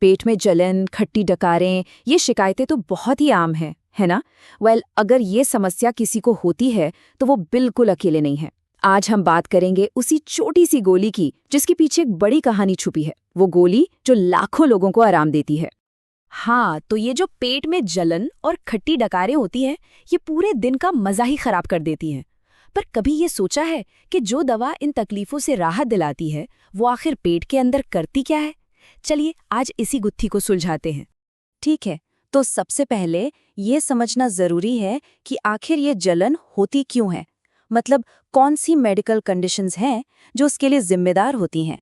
पेट में जलन, खट्टी डकारें, ये शिकायतें तो बहुत ही आम हैं, है ना? अगर ये समस्या किसी को होती है तो वो बिल्कुल अकेले नहीं है। आज हम बात करेंगे उसी छोटी सी गोली की जिसके पीछे एक बड़ी कहानी छुपी है। वो गोली जो लाखों लोगों को आराम देती है। हाँ, तो ये जो पेट में जलन और खट्टी डकारें होती हैं, ये पूरे दिन का मजा ही खराब कर देती हैं। पर कभी ये सोचा है कि जो दवा इन तकलीफों से राहत दिलाती है, वो आखिर पेट के अंदर करती क्या है? चलिए आज इसी गुत्थी को सुलझाते हैं। ठीक है, तो सबसे पहले ये समझना जरूरी है कि आखिर ये जलन होती क्यों है। मतलब कौन सी मेडिकल कंडीशंस हैं जो उसके लिए जिम्मेदार होती हैं।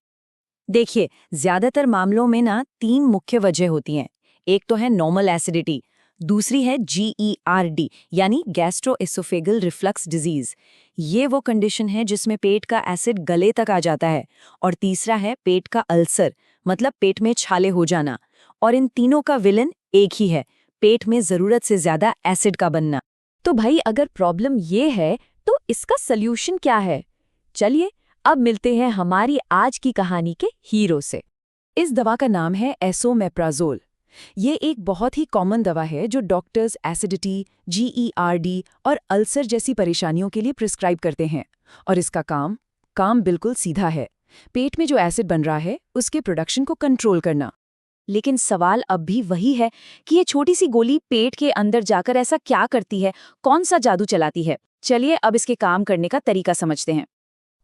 देखिए, ज्यादातर मामलों में ना 3 मुख्य वजह होती हैं। एक तो है नॉर्मल एसिडिटी, दूसरी है GERD यानी गैस्ट्रोएसोफेगल रिफ्लक्स डिजीज। ये वो कंडीशन है जिसमें पेट का एसिड गले तक आ जाता है। और तीसरा है पेट का अल्सर, मतलब पेट में छाले हो जाना। और इन तीनों का विलन एक ही है, पेट में जरूरत से ज्यादा एसिड का बनना। तो भाई अगर प्रॉब्लम ये है तो इसका सल्यूशन क्या है? चलिए अब मिलते हैं हमारी आज की कहानी के हीरो से। इस दवा का नाम है एसोमेप्राजोल। ये एक बहुत ही कॉमन दवा है जो डॉक्टर्स एसिडिटी, GERD और अल्सर जैसी परेशानियों के लिए प्रिस्क्राइब करते हैं। और इसका काम बिल्कुल सीधा है, पेट में जो एसिड बन रहा है उसके प्रोडक्शन को कंट्रोल करना। लेकिन सवाल अब भी वही है कि ये छोटी सी गोली पेट के अंदर जाकर ऐसा क्या करती है, कौन सा जादू चलाती है? चलिए अब इसके काम करने का तरीका समझते हैं।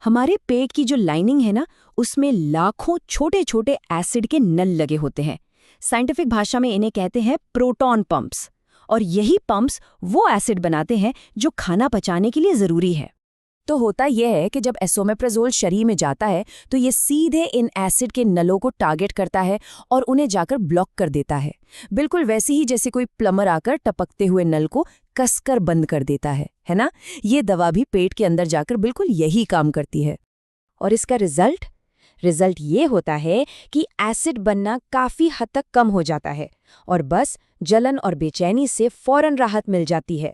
हमारे पेट की जो लाइनिंग है ना, उसमें लाखों छोटे छोटे एसिड के नल लगे होते हैं। साइंटिफिक भाषा में इन्हें कहते हैं प्रोटॉन पंप्स। और यही पंप्स वो एसिड बनाते हैं जो खाना पचाने के लिए जरूरी है। तो होता यह है कि जब एसोमेप्राजोल शरीर में जाता है तो ये सीधे इन एसिड के नलों को टारगेट करता है और उन्हें जाकर ब्लॉक कर देता है। बिल्कुल वैसे ही जैसे कोई प्लम्बर आकर टपकते हुए नल को कसकर बंद कर देता है ना? ये दवा भी पेट के अंदर जाकर बिल्कुल यही काम करती है। और इसका रिजल्ट ये होता है कि एसिड बनना काफी हद तक कम हो जाता है और बस जलन और बेचैनी से फौरन राहत मिल जाती है।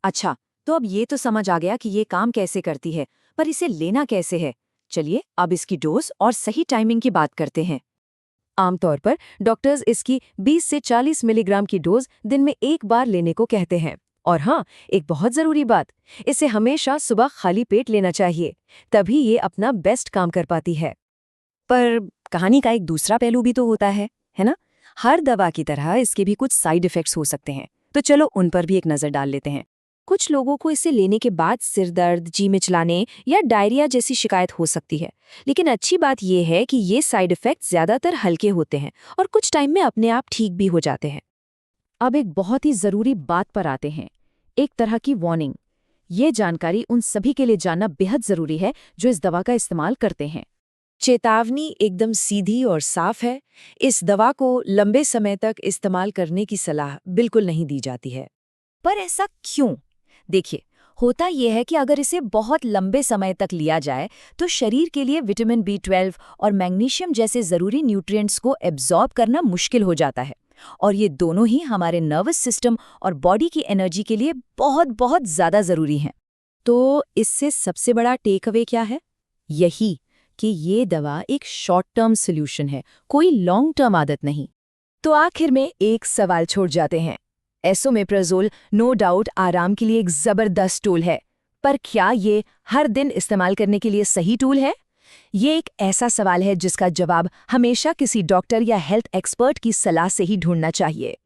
अच्छा, तो अब ये तो समझ आ गया कि ये काम कैसे करती है, पर इसे लेना कैसे है? चलिए अब इसकी डोज और सही टाइमिंग की बात करते हैं। आमतौर पर डॉक्टर्स इसकी 20 से 40 मिलीग्राम की डोज दिन में एक बार लेने को कहते हैं। और हाँ, एक बहुत जरूरी बात, इसे हमेशा सुबह खाली पेट लेना चाहिए, तभी ये अपना बेस्ट काम कर पाती है। पर कहानी का एक दूसरा पहलू भी तो होता है ना? हर दवा की तरह इसके भी कुछ साइड इफेक्ट्स हो सकते हैं, तो चलो उन पर भी एक नजर डाल लेते हैं। कुछ लोगों को इसे लेने के बाद सिर दर्द, जी मिचलाने या डायरिया जैसी शिकायत हो सकती है। लेकिन अच्छी बात यह है कि ये साइड इफेक्ट्स ज्यादातर हल्के होते हैं और कुछ टाइम में अपने आप ठीक भी हो जाते हैं। अब एक बहुत ही जरूरी बात पर आते हैं, एक तरह की वार्निंग। ये जानकारी उन सभी के लिए जानना बेहद जरूरी है जो इस दवा का इस्तेमाल करते हैं। चेतावनी एकदम सीधी और साफ है, इस दवा को लंबे समय तक इस्तेमाल करने की सलाह बिल्कुल नहीं दी जाती है। पर ऐसा क्यों? देखिए, होता यह है कि अगर इसे बहुत लंबे समय तक लिया जाए तो शरीर के लिए विटामिन B12 और मैग्नीशियम जैसे जरूरी न्यूट्रिएंट्स को एब्जॉर्ब करना मुश्किल हो जाता है। और ये दोनों ही हमारे नर्वस सिस्टम और बॉडी की एनर्जी के लिए बहुत बहुत ज्यादा जरूरी हैं। तो इससे सबसे बड़ा टेक अवे क्या है? यही कि ये दवा एक शॉर्ट टर्म सोल्यूशन है, कोई लॉन्ग टर्म आदत नहीं। तो आखिर में एक सवाल छोड़ जाते हैं। एसोमेप्राजोल नो डाउट आराम के लिए एक जबरदस्त टूल है, पर क्या ये हर दिन इस्तेमाल करने के लिए सही टूल है? ये एक ऐसा सवाल है जिसका जवाब हमेशा किसी डॉक्टर या हेल्थ एक्सपर्ट की सलाह से ही ढूंढना चाहिए।